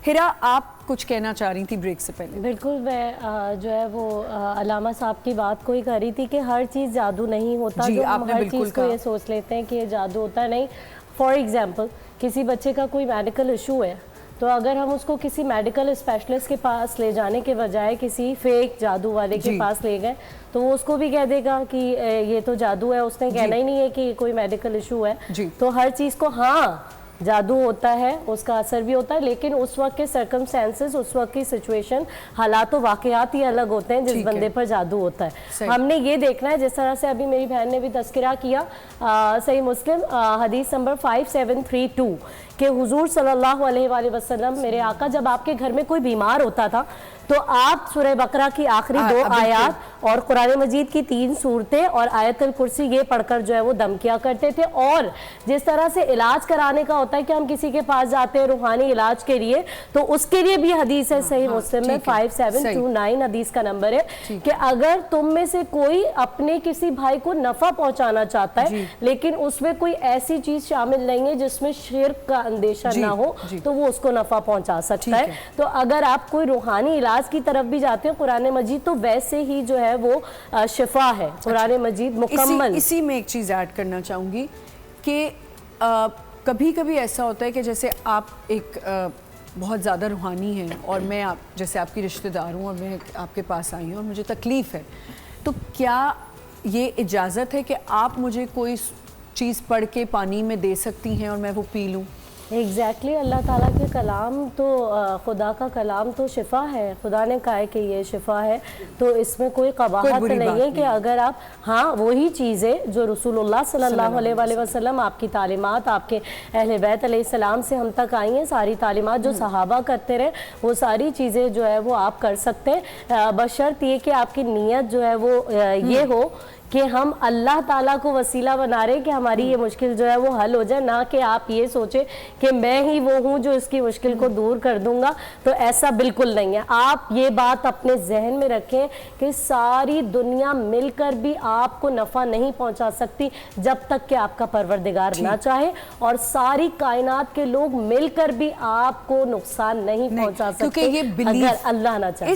ہرا آپ کچھ کہنا چاہ رہی تھی بریک سے پہلے؟ بالکل، میں جو ہے وہ علامہ صاحب کی بات کو ہی کر رہی تھی کہ ہر چیز جادو نہیں ہوتا، جو ہم ہر چیز کو یہ سوچ لیتے ہیں کہ یہ جادو ہوتا ہے، نہیں۔ فار ایگزامپل کسی بچے کا کوئی میڈیکل ایشو ہے تو اگر ہم اس کو کسی میڈیکل اسپیشلسٹ کے پاس لے جانے کے بجائے کسی فیک جادو والے کے پاس لے گئے تو وہ اس کو بھی کہہ دے گا کہ یہ تو جادو ہے، اس نے کہنا ہی نہیں ہے کہ کوئی میڈیکل ایشو ہے۔ تو ہر چیز کو ہاں جادو ہوتا ہے، اس کا اثر بھی ہوتا ہے، لیکن اس وقت کے سرکمسٹانسز، اس وقت کی سچویشن، حالات و واقعات ہی الگ ہوتے ہیں جس بندے پر جادو ہوتا ہے۔ ہم نے یہ دیکھنا ہے، جس طرح سے ابھی میری بہن نے بھی تذکرہ کیا، صحیح مسلم حدیث نمبر 5732 کہ حضور صلی اللہ علیہ وآلہ وسلم، میرے آقا، جب آپ کے گھر میں کوئی بیمار ہوتا تھا تو آپ سورہ بقرہ کی آخری 2 آیات اور قرآن مجید کی 3 سورتیں اور آیت الکرسی یہ پڑھ کر جو ہے وہ دم کیا کرتے تھے۔ اور جس طرح سے علاج کرانے کا ہوتا ہے کہ ہم کسی کے پاس جاتے ہیں روحانی علاج کے لیے، تو اس کے لیے بھی حدیث ہے صحیح مسلم میں 5729 حدیث کا نمبر ہے کہ اگر تم میں سے کوئی اپنے کسی بھائی کو نفع پہنچانا چاہتا ہے لیکن اس میں کوئی ایسی چیز شامل نہیں ہے جس میں شرک کا اندیشہ نہ ہو تو وہ اس کو نفع پہنچا سکتا ہے۔ تو اگر آپ کوئی روحانی علاج کی طرف بھی جاتے ہیں، قرآن مجید تو ویسے ہی جو ہے وہ شفا ہے، قرآن مجید مکمل۔ اسی میں ایک چیز ایڈ کرنا چاہوں گی کہ کبھی کبھی ایسا ہوتا ہے کہ جیسے آپ ایک بہت زیادہ روحانی ہیں اور میں جیسے آپ کی رشتہ دار ہوں اور میں آپ کے پاس آئی ہوں اور مجھے تکلیف ہے، تو کیا یہ اجازت ہے کہ آپ مجھے کوئی چیز پڑھ کے پانی میں دے سکتی ہیں اور میں وہ پی لوں؟ ایگزیکٹلی، اللہ تعالیٰ کے کلام تو، خدا کا کلام تو شفا ہے، خدا نے کہا ہے کہ یہ شفا ہے، تو اس میں کوئی قباحت نہیں ہے کہ اگر آپ، ہاں وہی چیزیں جو رسول اللہ صلی اللہ علیہ وآلہ وسلم، آپ کی تعلیمات، آپ کے اہل بیت علیہ السلام سے ہم تک آئی ہیں، ساری تعلیمات جو صحابہ کرتے رہے، وہ ساری چیزیں جو ہے وہ آپ کر سکتے ہیں، بشرط یہ کہ آپ کی نیت جو ہے وہ یہ ہو کہ ہم اللہ تعالیٰ کو وسیلہ بنا رہے ہیں کہ ہماری یہ مشکل جو ہے وہ حل ہو جائے، نہ کہ آپ یہ سوچیں کہ میں ہی وہ ہوں جو اس کی مشکل کو دور کر دوں گا، تو ایسا بالکل نہیں ہے۔ آپ یہ بات اپنے ذہن میں رکھیں کہ ساری دنیا مل کر بھی آپ کو نفع نہیں پہنچا سکتی جب تک کہ آپ کا پروردگار نہ چاہے، اور ساری کائنات کے لوگ مل کر بھی آپ کو نقصان نہیں پہنچا سکتے اگر اللہ نہ چاہے۔